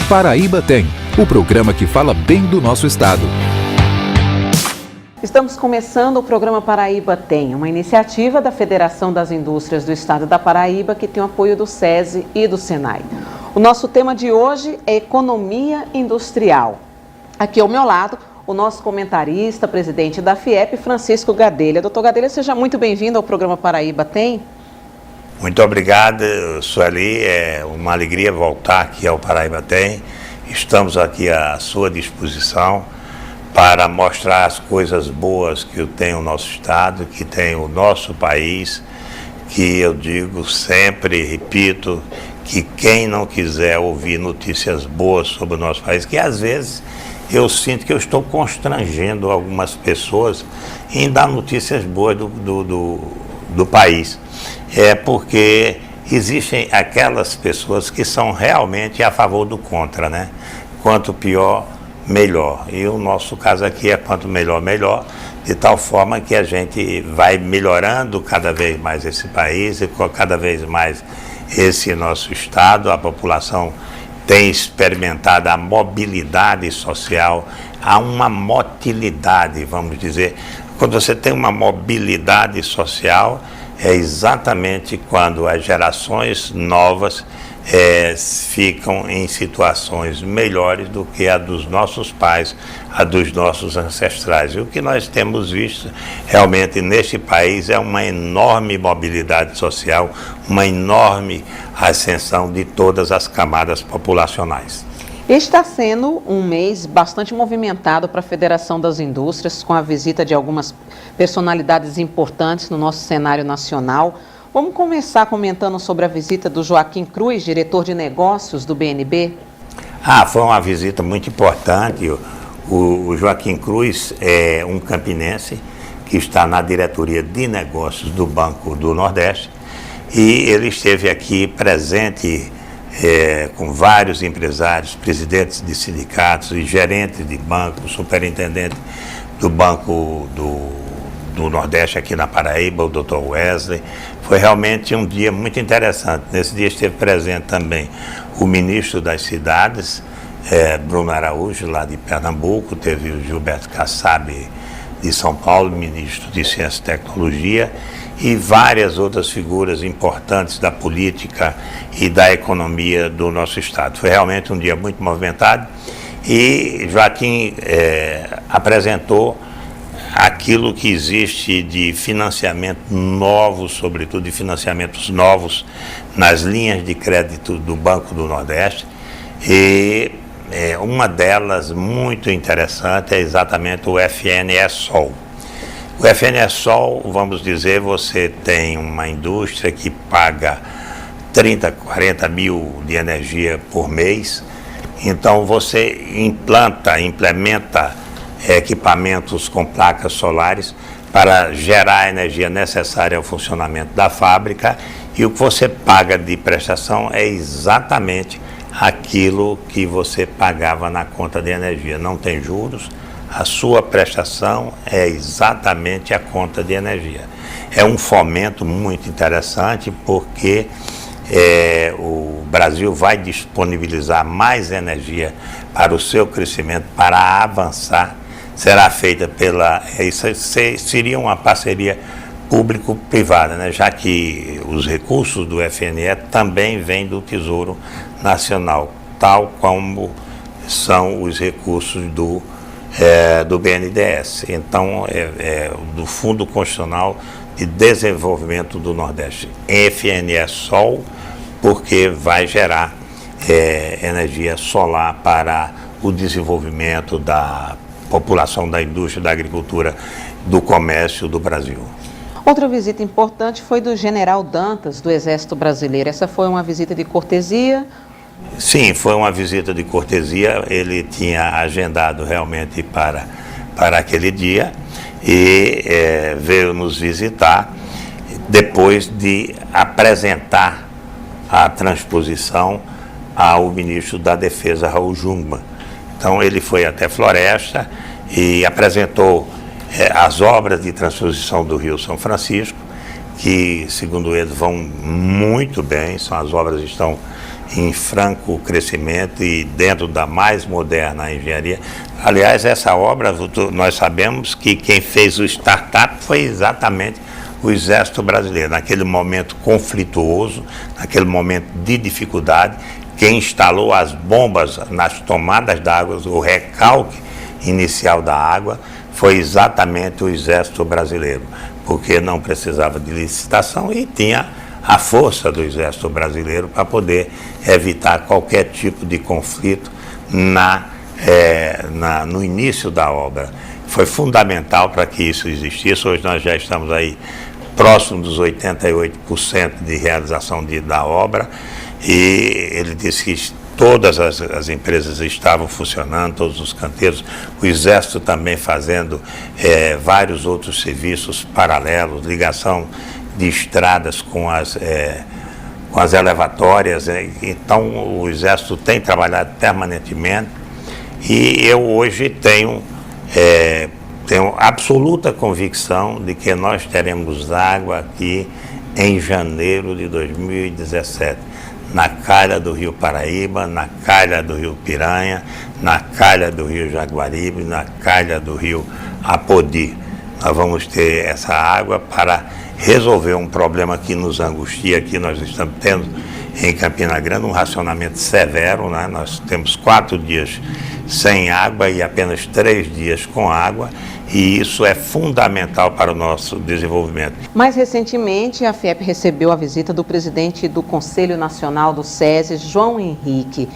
Paraíba Tem, o programa que fala bem do nosso estado. Estamos começando o programa Paraíba Tem, uma iniciativa da Federação das Indústrias do Estado da Paraíba que tem o apoio do SESI e do SENAI. O nosso tema de hoje é economia industrial. Aqui ao meu lado, o nosso comentarista, presidente da FIEP, Francisco Gadelha. Doutor Gadelha, seja muito bem-vindo ao programa Paraíba Tem. Muito obrigado, Sueli. É uma alegria voltar aqui ao Paraíba Tem. Estamos aqui à sua disposição para mostrar as coisas boas que tem o nosso estado, que tem o nosso país, que eu digo sempre, repito, que quem não quiser ouvir notícias boas sobre o nosso país, que às vezes eu sinto que eu estou constrangendo algumas pessoas em dar notícias boas do país. É porque existem aquelas pessoas que são realmente a favor do contra, né? Quanto pior, melhor. E o nosso caso aqui é quanto melhor, melhor, de tal forma que a gente vai melhorando cada vez mais esse país e cada vez mais esse nosso estado. A população tem experimentado a mobilidade social, há uma motilidade, vamos dizer. Quando você tem uma mobilidade social, é exatamente quando as gerações novas ficam em situações melhores do que a dos nossos pais, a dos nossos ancestrais. E o que nós temos visto realmente neste país é uma enorme mobilidade social, uma enorme ascensão de todas as camadas populacionais. Está sendo um mês bastante movimentado para a Federação das Indústrias, com a visita de algumas personalidades importantes no nosso cenário nacional. Vamos começar comentando sobre a visita do Joaquim Cruz, diretor de negócios do BNB. Foi uma visita muito importante. O Joaquim Cruz é um campinense que está na diretoria de negócios do Banco do Nordeste e ele esteve aqui presente com vários empresários, presidentes de sindicatos e gerentes de banco, superintendente do Banco do Nordeste aqui na Paraíba, o Dr. Wesley. Foi realmente um dia muito interessante. Nesse dia esteve presente também o ministro das Cidades, Bruno Araújo, lá de Pernambuco, teve o Gilberto Kassab de São Paulo, ministro de Ciência e Tecnologia, e várias outras figuras importantes da política e da economia do nosso estado. Foi realmente um dia muito movimentado e Joaquim apresentou aquilo que existe de financiamento novo, sobretudo de financiamentos novos nas linhas de crédito do Banco do Nordeste, e uma delas muito interessante é exatamente o FNE-SOL. O FNE-SOL, vamos dizer, você tem uma indústria que paga 30, 40 mil de energia por mês, então você implementa equipamentos com placas solares para gerar a energia necessária ao funcionamento da fábrica, e o que você paga de prestação é exatamente aquilo que você pagava na conta de energia. Não tem juros, a sua prestação é exatamente a conta de energia. É um fomento muito interessante porque o Brasil vai disponibilizar mais energia para o seu crescimento, para avançar. Será feita isso seria uma parceria público-privada, né? Já que os recursos do FNE também vêm do Tesouro Nacional, tal como são os recursos do BNDES. Então, do Fundo Constitucional de Desenvolvimento do Nordeste, FNE-SOL, porque vai gerar energia solar para o desenvolvimento da população, da indústria, da agricultura, do comércio do Brasil. Outra visita importante foi do General Dantas, do Exército Brasileiro. Essa foi uma visita de cortesia? Sim, foi uma visita de cortesia. Ele tinha agendado realmente para aquele dia e veio nos visitar depois de apresentar a transposição ao ministro da Defesa, Raul Jungmann. Então ele foi até Floresta e apresentou as obras de transposição do Rio São Francisco, que, segundo ele, vão muito bem. As obras estão em franco crescimento e dentro da mais moderna engenharia. Aliás, essa obra, nós sabemos que quem fez o startup foi exatamente o Exército Brasileiro. Naquele momento conflituoso, naquele momento de dificuldade, quem instalou as bombas nas tomadas d'água, o recalque inicial da água, foi exatamente o Exército Brasileiro, porque não precisava de licitação e tinha a força do Exército Brasileiro para poder evitar qualquer tipo de conflito no início da obra. Foi fundamental para que isso existisse. Hoje nós já estamos aí próximo dos 88% de realização da obra, e ele disse que todas as empresas estavam funcionando, todos os canteiros, o Exército também fazendo vários outros serviços paralelos, ligação de estradas com as elevatórias. Então o Exército tem trabalhado permanentemente, e eu hoje tenho absoluta convicção de que nós teremos água aqui em janeiro de 2017, na calha do Rio Paraíba, na calha do Rio Piranha, na calha do Rio Jaguaribe, na calha do Rio Apodi. Nós vamos ter essa água para resolver um problema que nos angustia aqui. Nós estamos tendo em Campina Grande um racionamento severo, né? Nós temos 4 dias sem água e apenas 3 dias com água, e isso é fundamental para o nosso desenvolvimento. Mais recentemente, a FIEP recebeu a visita do presidente do Conselho Nacional do SESI, João Henrique.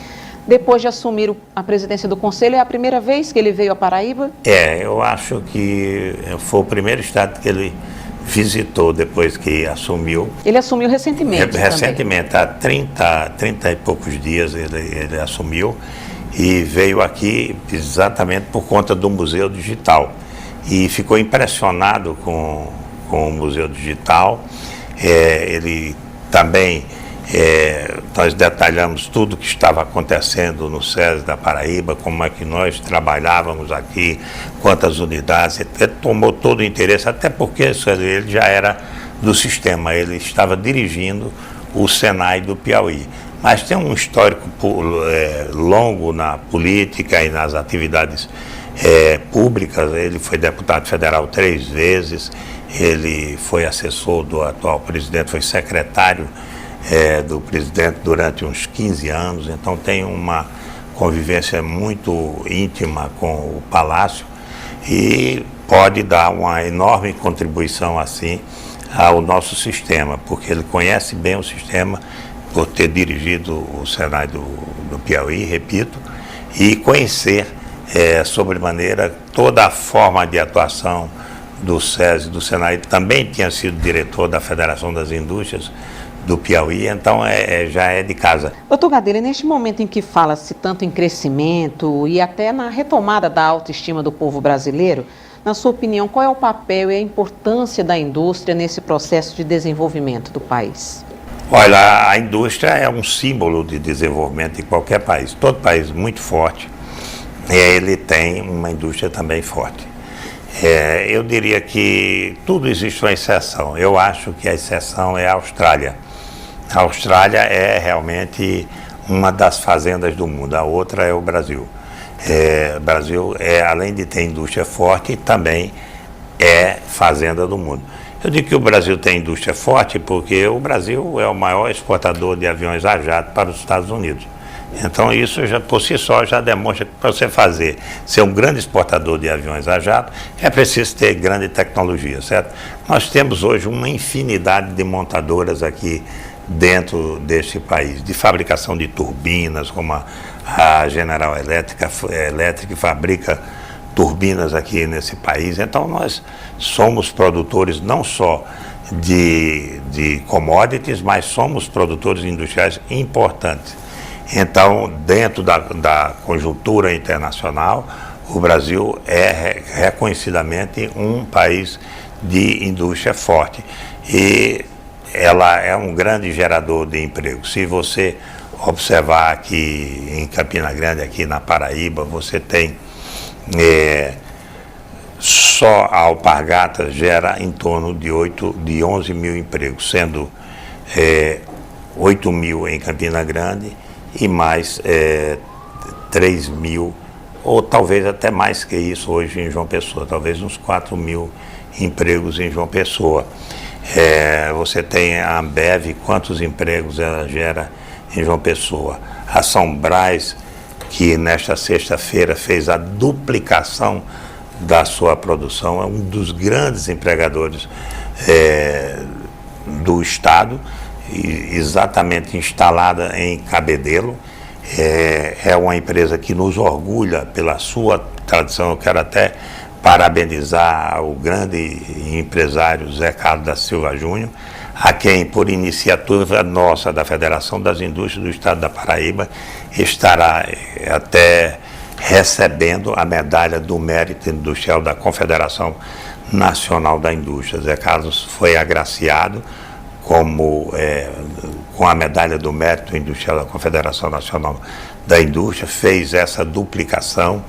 Depois de assumir a presidência do Conselho, é a primeira vez que ele veio à Paraíba? Eu acho que foi o primeiro estado que ele visitou depois que assumiu. Ele assumiu recentemente. Recentemente, há 30 e poucos dias ele assumiu, e veio aqui exatamente por conta do Museu Digital. E ficou impressionado com o Museu Digital. Ele também, nós detalhamos tudo o que estava acontecendo no SESI da Paraíba, como é que nós trabalhávamos aqui, quantas unidades. Ele tomou todo o interesse, até porque ele já era do sistema, ele estava dirigindo o Senai do Piauí. Mas tem um histórico longo na política e nas atividades públicas. Ele foi deputado federal 3 vezes, ele foi assessor do atual presidente, foi secretário do presidente durante uns 15 anos, então tem uma convivência muito íntima com o Palácio e pode dar uma enorme contribuição assim ao nosso sistema, porque ele conhece bem o sistema por ter dirigido o Senai do Piauí, repito, e conhecer sobremaneira toda a forma de atuação do SESI, do Senai. Também tinha sido diretor da Federação das Indústrias do Piauí, então já é de casa. Doutor Gadelha, neste momento em que fala-se tanto em crescimento e até na retomada da autoestima do povo brasileiro, na sua opinião, qual é o papel e a importância da indústria nesse processo de desenvolvimento do país? Olha, a indústria é um símbolo de desenvolvimento de qualquer país. Todo país muito forte, ele tem uma indústria também forte. Eu diria que tudo existe uma exceção. Eu acho que a exceção é a Austrália. A Austrália é realmente uma das fazendas do mundo, a outra é o Brasil. O Brasil, além de ter indústria forte, também é fazenda do mundo. Eu digo que o Brasil tem indústria forte porque o Brasil é o maior exportador de aviões a jato para os Estados Unidos. Então isso já por si só já demonstra que para você ser um grande exportador de aviões a jato, é preciso ter grande tecnologia, certo? Nós temos hoje uma infinidade de montadoras aqui dentro deste país, de fabricação de turbinas, como a General Electric fabrica turbinas aqui nesse país. Então nós somos produtores não só de commodities, mas somos produtores industriais importantes. Então, dentro da conjuntura internacional, o Brasil é reconhecidamente um país de indústria forte. E ela é um grande gerador de emprego. Se você observar aqui em Campina Grande, aqui na Paraíba, você tem só a Alpargatas gera em torno de 11 mil empregos, sendo 8 mil em Campina Grande e mais 3 mil, ou talvez até mais que isso hoje em João Pessoa, talvez uns 4 mil empregos em João Pessoa. Você tem a Ambev, quantos empregos ela gera em João Pessoa. A São Brás, que nesta sexta-feira fez a duplicação da sua produção, é um dos grandes empregadores do Estado, exatamente instalada em Cabedelo. É uma empresa que nos orgulha pela sua tradição. Eu quero até parabenizar o grande empresário Zé Carlos da Silva Júnior, a quem, por iniciativa nossa da Federação das Indústrias do Estado da Paraíba, estará até recebendo a medalha do Mérito Industrial da Confederação Nacional da Indústria. Zé Carlos foi agraciado com a medalha do Mérito Industrial da Confederação Nacional da Indústria, fez essa duplicação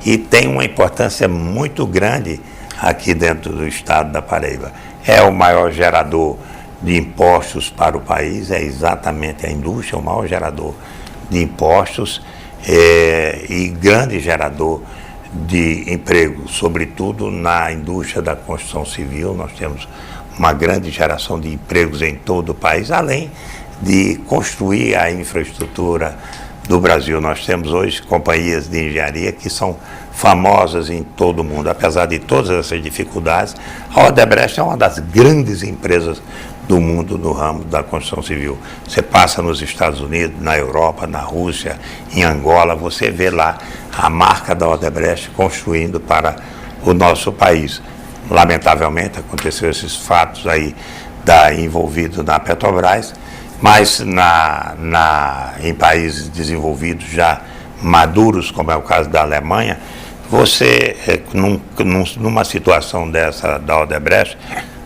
e tem uma importância muito grande aqui dentro do Estado da Paraíba. É o maior gerador de impostos para o país, é exatamente a indústria, o maior gerador de impostos e grande gerador de emprego, sobretudo na indústria da construção civil. Nós temos uma grande geração de empregos em todo o país, além de construir a infraestrutura do Brasil. Nós temos hoje companhias de engenharia que são famosas em todo o mundo. Apesar de todas essas dificuldades, a Odebrecht é uma das grandes empresas do mundo no ramo da construção civil. Você passa nos Estados Unidos, na Europa, na Rússia, em Angola, você vê lá a marca da Odebrecht construindo para o nosso país. Lamentavelmente, aconteceu esses fatos aí envolvidos na Petrobras, mas em países desenvolvidos já maduros, como é o caso da Alemanha, você, numa situação dessa da Odebrecht,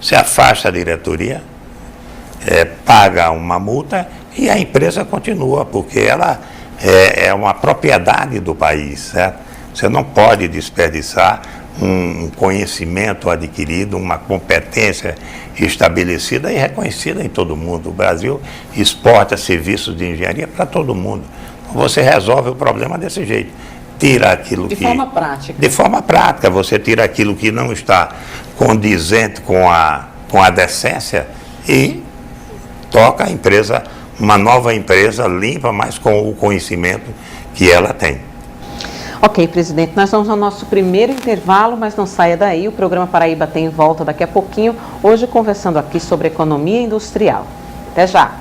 se afasta a diretoria, paga uma multa e a empresa continua, porque ela é uma propriedade do país, certo? Você não pode desperdiçar um conhecimento adquirido, uma competência estabelecida e reconhecida em todo mundo. O Brasil exporta serviços de engenharia para todo mundo. Você resolve o problema desse jeito. Tira aquilo de forma prática. De forma prática, você tira aquilo que não está condizente com a decência e toca a empresa, uma nova empresa limpa, mas com o conhecimento que ela tem. Ok, presidente, nós vamos ao nosso primeiro intervalo, mas não saia daí, o programa Paraíba tem volta daqui a pouquinho, hoje conversando aqui sobre economia industrial. Até já!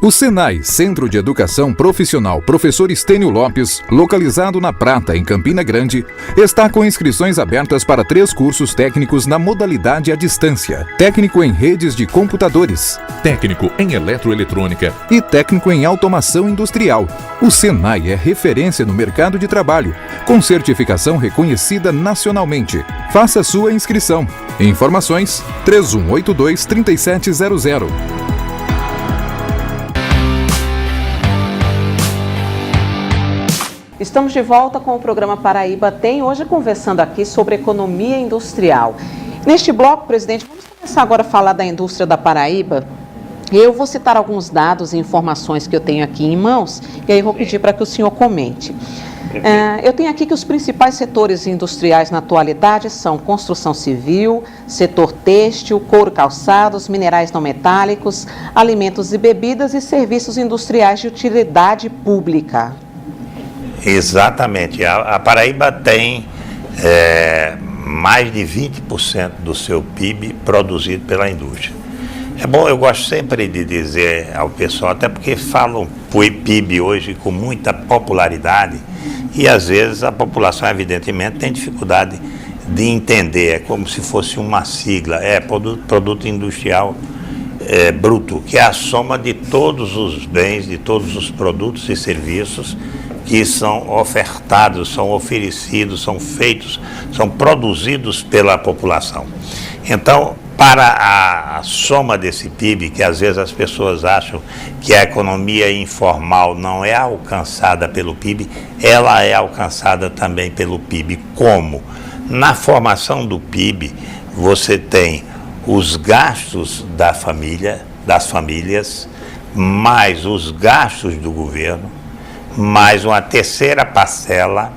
O Senai, Centro de Educação Profissional Professor Estênio Lopes, localizado na Prata, em Campina Grande, está com inscrições abertas para 3 cursos técnicos na modalidade à distância: técnico em redes de computadores, técnico em eletroeletrônica e técnico em automação industrial. O Senai é referência no mercado de trabalho, com certificação reconhecida nacionalmente. Faça sua inscrição. Informações 3182-3700. Estamos de volta com o programa Paraíba Tem, hoje conversando aqui sobre economia industrial. Neste bloco, presidente, vamos começar agora a falar da indústria da Paraíba. Eu vou citar alguns dados e informações que eu tenho aqui em mãos, e aí vou pedir para que o senhor comente. Eu tenho aqui que os principais setores industriais na atualidade são construção civil, setor têxtil, couro e calçados, minerais não metálicos, alimentos e bebidas e serviços industriais de utilidade pública. Exatamente. A Paraíba tem mais de 20% do seu PIB produzido pela indústria. É bom, eu gosto sempre de dizer ao pessoal, até porque falam PIB hoje com muita popularidade e às vezes a população, evidentemente, tem dificuldade de entender. É como se fosse uma sigla, produto industrial bruto, que é a soma de todos os bens, de todos os produtos e serviços que são ofertados, são oferecidos, são feitos, são produzidos pela população. Então, para a soma desse PIB, que às vezes as pessoas acham que a economia informal não é alcançada pelo PIB, ela é alcançada também pelo PIB. Como? Na formação do PIB, você tem os gastos da família, das famílias, mais os gastos do governo, mais uma terceira parcela,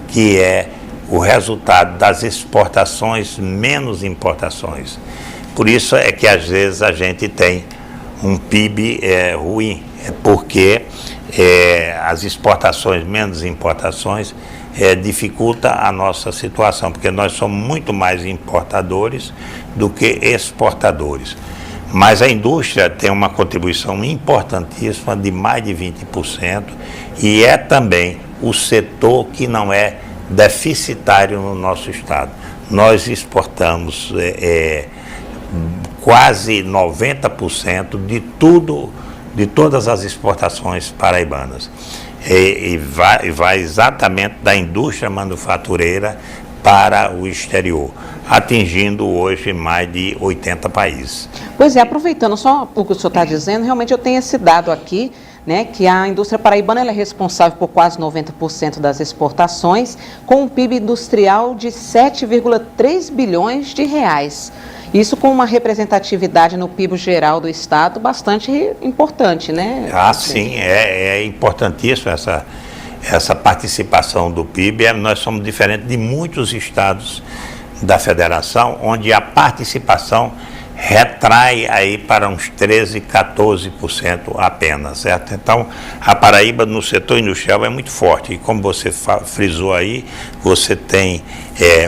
que é o resultado das exportações menos importações. Por isso é que às vezes a gente tem um PIB ruim, porque as exportações menos importações dificulta a nossa situação, porque nós somos muito mais importadores do que exportadores. Mas a indústria tem uma contribuição importantíssima de mais de 20% e é também o setor que não é deficitário no nosso estado. Nós exportamos quase 90% de todas as exportações paraibanas. E vai exatamente da indústria manufatureira para o exterior, atingindo hoje mais de 80 países. Pois é, aproveitando só o que o senhor está dizendo, realmente eu tenho esse dado aqui, né, que a indústria paraibana ela é responsável por quase 90% das exportações, com um PIB industrial de 7,3 bilhões de reais. Isso com uma representatividade no PIB geral do estado bastante importante, né? Ah, sim, é importantíssimo essa participação do PIB. Nós somos diferentes de muitos estados da federação, onde a participação retrai aí para uns 13%, 14% apenas, certo? Então, a Paraíba no setor industrial é muito forte. E como você frisou aí, você tem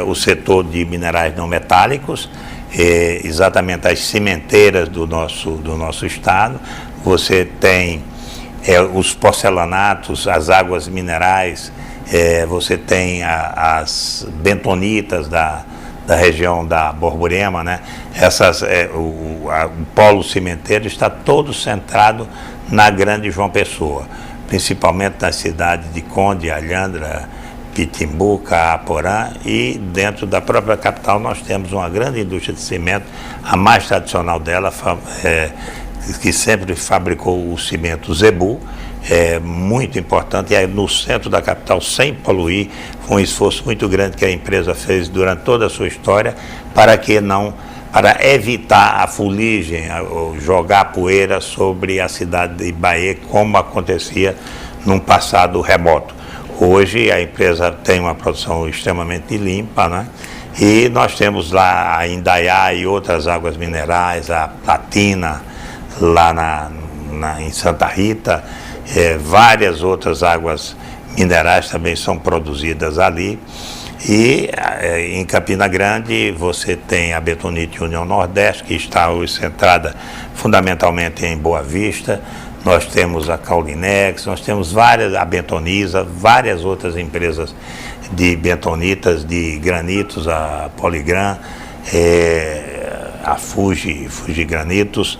o setor de minerais não metálicos, exatamente as cimenteiras do nosso estado, você tem os porcelanatos, as águas minerais, você tem as bentonitas da região da Borborema, né? O polo cimenteiro está todo centrado na Grande João Pessoa, principalmente nas cidades de Conde, Alhandra, Pitimbuca, Aporã, e dentro da própria capital nós temos uma grande indústria de cimento, a mais tradicional dela, que sempre fabricou o cimento Zebu, muito importante, e aí no centro da capital, sem poluir. Foi um esforço muito grande que a empresa fez durante toda a sua história para evitar a fuligem, ou jogar poeira sobre a cidade de Bahia, como acontecia num passado remoto. Hoje a empresa tem uma produção extremamente limpa, né? E nós temos lá a Indaiá e outras águas minerais, a Platina, lá em Santa Rita, várias outras águas minerais também são produzidas ali. E em Campina Grande você tem a Betonite União Nordeste, que está centrada fundamentalmente em Boa Vista. Nós temos a Caulinex, nós temos a Bentoniza, várias outras empresas de bentonitas, de granitos, a Poligran, a Fuji Granitos,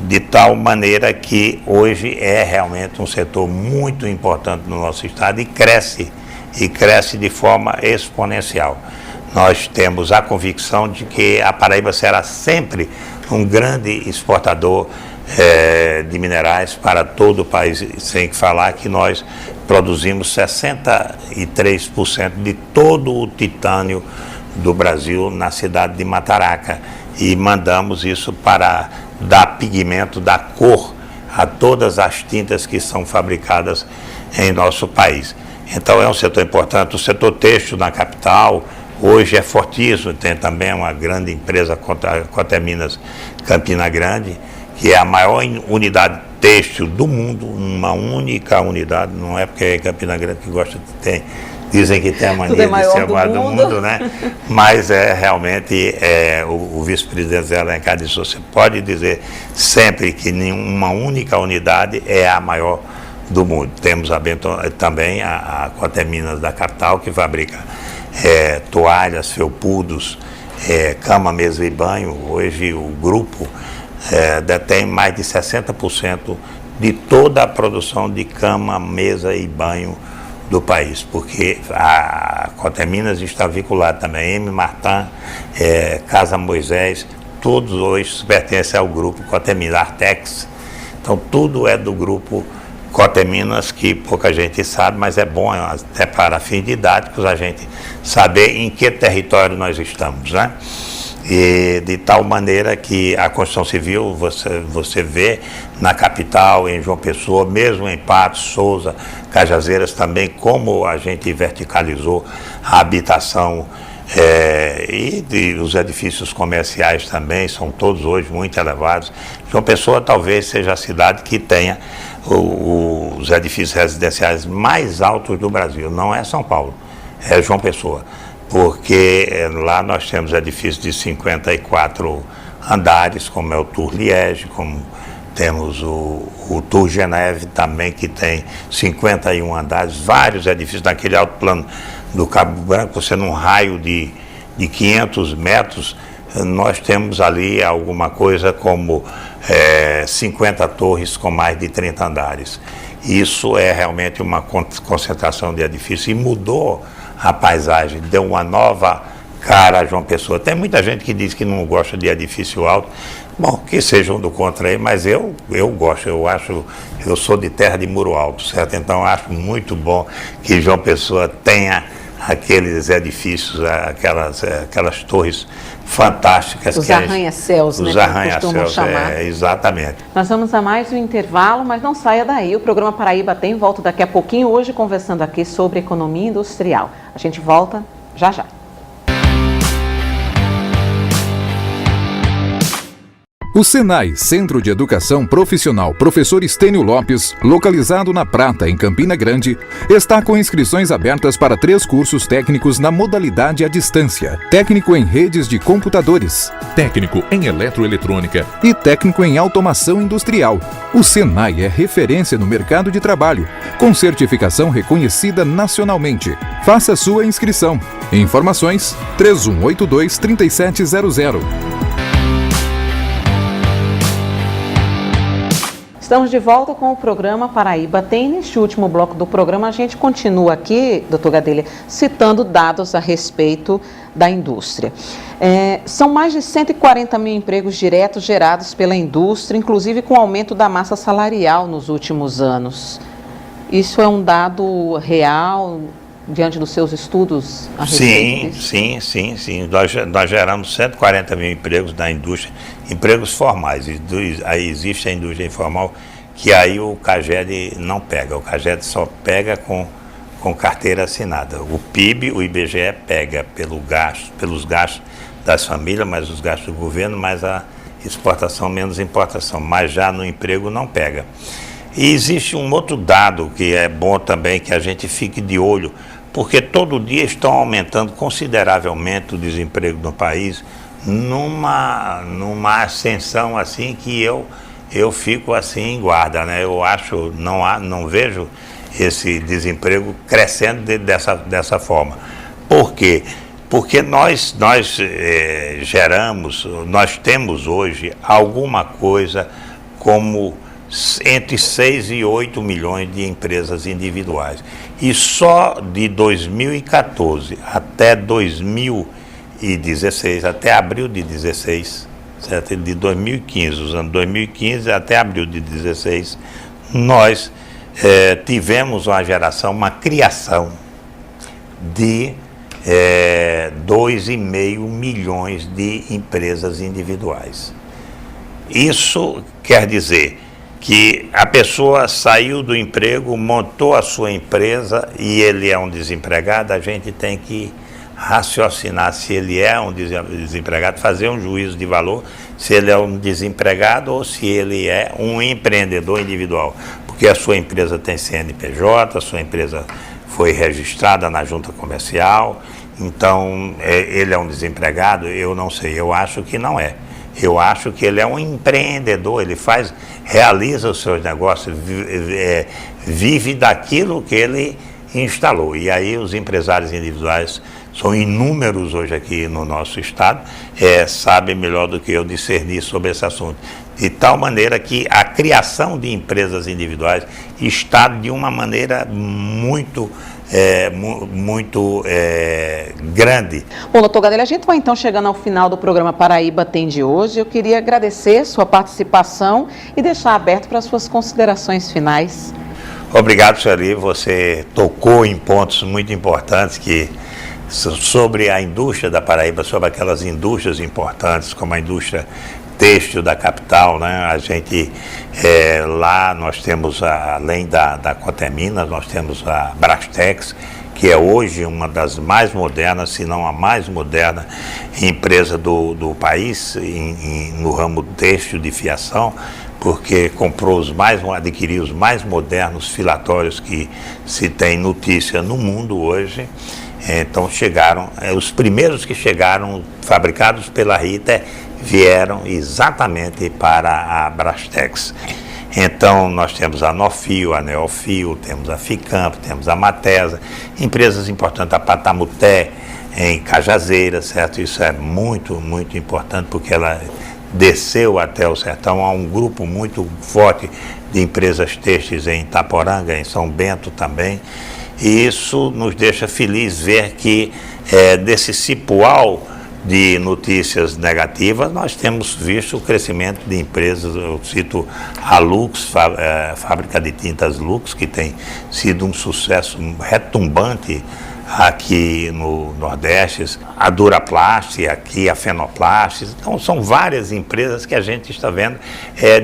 de tal maneira que hoje é realmente um setor muito importante no nosso estado e cresce de forma exponencial. Nós temos a convicção de que a Paraíba será sempre um grande exportador de minerais para todo o país, sem falar que nós produzimos 63% de todo o titânio do Brasil na cidade de Mataraca, e mandamos isso para dar pigmento, dar cor a todas as tintas que são fabricadas em nosso país. Então é um setor importante. O setor têxtil na capital hoje é fortíssimo, tem também uma grande empresa, Coteminas Campina Grande, que é a maior unidade têxtil do mundo, uma única unidade, não é porque é Campina Grande que gosta de ter, dizem que tem a mania de ser a maior do mundo, né? Mas realmente o vice-presidente Zé Alencar disse, você pode dizer sempre que nenhuma única unidade é a maior do mundo. Temos também a Coteminas da capital, que fabrica toalhas, felpudos, cama, mesa e banho. Hoje o grupo detém mais de 60% de toda a produção de cama, mesa e banho do país, porque a Coteminas está vinculada também, M. Martin, Casa Moisés, todos hoje pertencem ao grupo Coteminas, Artex. Então tudo é do grupo Coteminas, que pouca gente sabe, mas é bom até para fins didáticos a gente saber em que território nós estamos, né? E de tal maneira que a construção civil, você vê na capital, em João Pessoa, mesmo em Patos, Souza, Cajazeiras também, como a gente verticalizou a habitação e os edifícios comerciais também, são todos hoje muito elevados. João Pessoa talvez seja a cidade que tenha os edifícios residenciais mais altos do Brasil, não é São Paulo, é João Pessoa. Porque lá nós temos edifícios de 54 andares, como é o Tour Liege, como temos o Tour Geneve também, que tem 51 andares, vários edifícios naquele alto plano do Cabo Branco, você num raio de 500 metros, nós temos ali alguma coisa como 50 torres com mais de 30 andares. Isso é realmente uma concentração de edifícios e mudou a paisagem, deu uma nova cara a João Pessoa. Tem muita gente que diz que não gosta de edifício alto. Bom, que sejam do contra aí, mas eu gosto, eu sou de terra de muro alto, certo? Então eu acho muito bom que João Pessoa tenha aqueles edifícios, aquelas torres fantásticas. Os arranha-céus, né? Os arranha-céus, exatamente. Nós vamos a mais um intervalo, mas não saia daí. O programa Paraíba Tem volta daqui a pouquinho, hoje conversando aqui sobre economia industrial. A gente volta já já. O Senai, Centro de Educação Profissional Professor Estênio Lopes, localizado na Prata, em Campina Grande, está com inscrições abertas para 3 cursos técnicos na modalidade à distância: técnico em redes de computadores, técnico em eletroeletrônica e técnico em automação industrial. O Senai é referência no mercado de trabalho, com certificação reconhecida nacionalmente. Faça sua inscrição. Informações 3182-3700. Estamos de volta com o programa Paraíba Tem. Neste último bloco do programa, a gente continua aqui, doutor Gadelha, citando dados a respeito da indústria. São mais de 140 mil empregos diretos gerados pela indústria, inclusive com aumento da massa salarial nos últimos anos. Isso é um dado real, diante dos seus estudos a respeito disso? Sim. Nós geramos 140 mil empregos na indústria, empregos formais. Aí existe a indústria informal, que aí o CAGED não pega. O CAGED só pega com carteira assinada. O PIB, o IBGE pega pelos gastos das famílias, mais os gastos do governo, mais a exportação menos importação. Mas já no emprego não pega. E existe um outro dado que é bom também que a gente fique de olho, porque todo dia estão aumentando consideravelmente o desemprego no país, numa ascensão assim que eu fico assim em guarda, né? Eu acho, não vejo esse desemprego crescendo dessa forma. Por quê? Porque nós temos hoje alguma coisa como entre 6 e 8 milhões de empresas individuais. E só de 2014 até 2016, até abril de 2016, certo? De 2015, os anos 2015 até abril de 2016, nós tivemos uma criação de 2,5 milhões de empresas individuais. Isso quer dizer que a pessoa saiu do emprego, montou a sua empresa e ele é um desempregado. A gente tem que raciocinar se ele é um desempregado, fazer um juízo de valor, se ele é um desempregado ou se ele é um empreendedor individual. Porque a sua empresa tem CNPJ, a sua empresa foi registrada na junta comercial, então ele é um desempregado? Eu não sei, eu acho que não é. Eu acho que ele é um empreendedor, ele realiza os seus negócios, vive daquilo que ele instalou. E aí os empresários individuais são inúmeros hoje aqui no nosso estado, sabem melhor do que eu discernir sobre esse assunto. De tal maneira que a criação de empresas individuais está de uma maneira muito grande. Bom, doutor Gadelha, a gente vai então chegando ao final do programa Paraíba Tem de hoje. Eu queria agradecer sua participação e deixar aberto para as suas considerações finais. Obrigado, Sueli. Você tocou em pontos muito importantes que sobre a indústria da Paraíba, sobre aquelas indústrias importantes, como a indústria têxtil da capital, né? A gente, lá nós temos, além da Coteminas, nós temos a Brastex, que é hoje uma das mais modernas, se não a mais moderna empresa do país no ramo têxtil de fiação, porque adquiriu os mais modernos filatórios que se tem notícia no mundo hoje. Então chegaram, os primeiros que chegaram, fabricados pela Rita, vieram exatamente para a Brastex. Então nós temos a Nofio, a Neofio, temos a Ficamp, temos a Matesa, empresas importantes, a Patamuté, em Cajazeiras, certo? Isso é muito, muito importante, porque ela desceu até o sertão. Há um grupo muito forte de empresas têxteis em Itaporanga, em São Bento também. E isso nos deixa feliz ver que desse cipual de notícias negativas, nós temos visto o crescimento de empresas. Eu cito a Lux, fábrica de tintas Lux, que tem sido um sucesso retumbante aqui no Nordeste, a Duraplast, aqui a Fenoplast. Então são várias empresas que a gente está vendo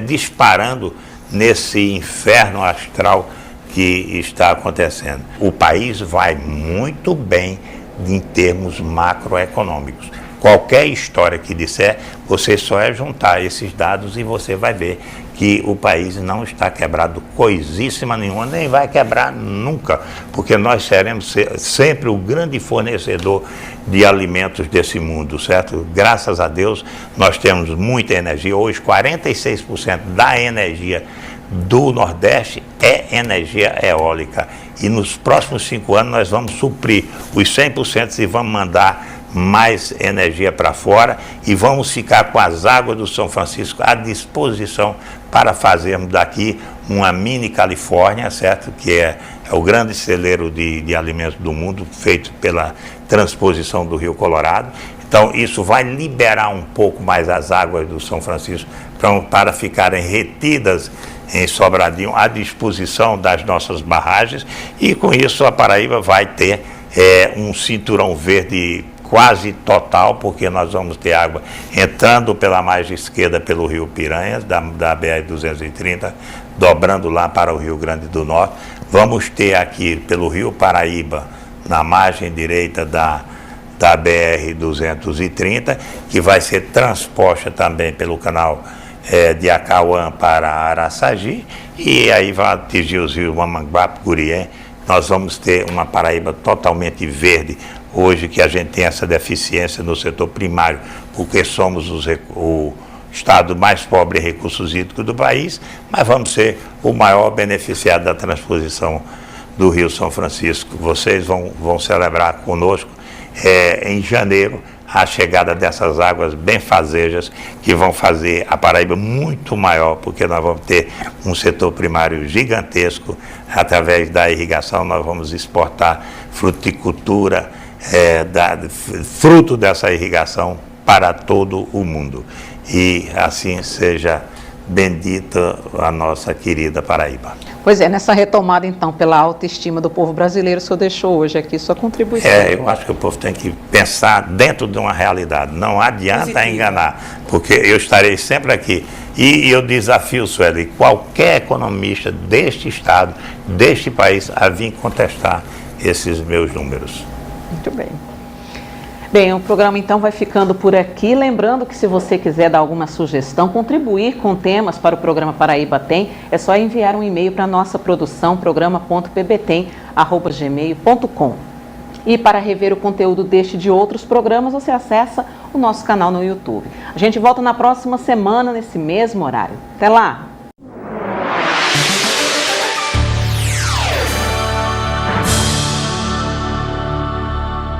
disparando nesse inferno astral que está acontecendo. O país vai muito bem em termos macroeconômicos. Qualquer história que disser, você só juntar esses dados e você vai ver que o país não está quebrado coisíssima nenhuma, nem vai quebrar nunca, porque nós seremos sempre o grande fornecedor de alimentos desse mundo, certo? Graças a Deus, nós temos muita energia. Hoje, 46% da energia do Nordeste é energia eólica. E nos próximos 5 anos nós vamos suprir os 100% e vamos mandar mais energia para fora e vamos ficar com as águas do São Francisco à disposição para fazermos daqui uma mini Califórnia, certo? Que é o grande celeiro de alimentos do mundo, feito pela transposição do Rio Colorado. Então isso vai liberar um pouco mais as águas do São Francisco para ficarem retidas em Sobradinho, à disposição das nossas barragens, e com isso a Paraíba vai ter um cinturão verde quase total, porque nós vamos ter água entrando pela margem esquerda pelo Rio Piranhas, da BR-230, dobrando lá para o Rio Grande do Norte. Vamos ter aqui pelo Rio Paraíba, na margem direita da BR-230, que vai ser transposta também pelo canal de Acauã para Araçagi, e aí vai atingir os rios Mamanguape, Guriém. Nós vamos ter uma Paraíba totalmente verde. Hoje que a gente tem essa deficiência no setor primário, porque somos o estado mais pobre em recursos hídricos do país, mas vamos ser o maior beneficiado da transposição do Rio São Francisco. Vocês vão celebrar conosco em janeiro a chegada dessas águas benfazejas, que vão fazer a Paraíba muito maior, porque nós vamos ter um setor primário gigantesco. Através da irrigação nós vamos exportar fruticultura, fruto dessa irrigação, para todo o mundo. E assim seja bendita a nossa querida Paraíba. Pois é, nessa retomada então pela autoestima do povo brasileiro, o senhor deixou hoje aqui sua contribuição. Eu acho que o povo tem que pensar dentro de uma realidade, não adianta enganar, porque eu estarei sempre aqui. E eu desafio, Sueli, qualquer economista deste estado, deste país, a vir contestar esses meus números. Muito bem. Bem, o programa então vai ficando por aqui. Lembrando que se você quiser dar alguma sugestão, contribuir com temas para o programa Paraíba Tem, é só enviar um e-mail para a nossa produção, programa.pbtem@gmail.com. E para rever o conteúdo deste e de outros programas, você acessa o nosso canal no YouTube. A gente volta na próxima semana, nesse mesmo horário. Até lá!